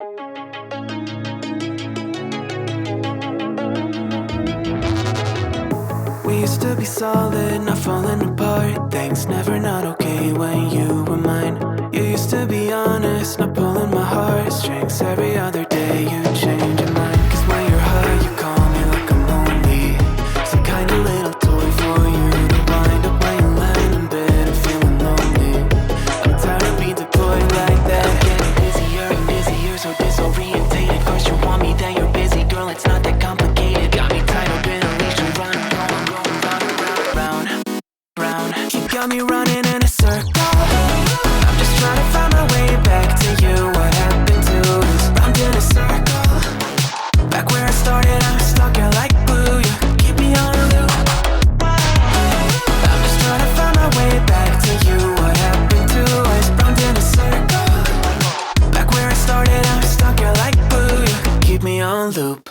We used to be solid, not falling apart. Things never not okay when you were mine. You used to be honest, not pulling my heartstrings. Every other day you change your mind. Cause when you're high, you call me like I'm lonely. Some kind of little toy for you to wind up when you land in bed and feeling lonely. I'm tired of being deployed like that. I'm getting busier and busier, so disorientated. First you want me, then you're busy. Girl, it's not that complicated. Got me tied up in a leash and running. Got me running in a circle. I'm just trying to find my way back to you. What happened to us? Round in a circle. Back where I started, I'm stuck here like glue. You keep me on a loop. I'm just trying to find my way back to you. What happened to us? Round in a circle. Back where I started, I'm stuck here like glue. You keep me on loop.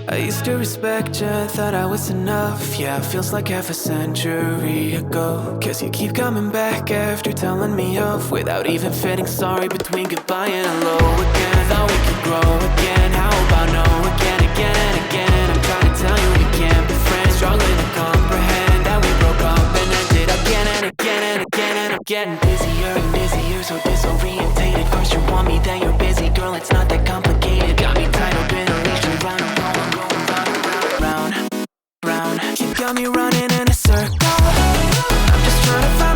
I used to respect you, thought I was enough. Yeah, it feels like half a century ago. Cause you keep coming back after telling me off, without even feeling sorry between goodbye and hello again. Thought we could grow again, how about no again, again and again. I'm trying to tell you we can't be friends, struggling to comprehend that we broke up and ended again and again and again. And I'm getting busier and busier, so disorientated. First you want me, then you're busy. Girl, it's not that complicated. Got me tied up in a leash and round. You got me running in a circle. I'm just trying to find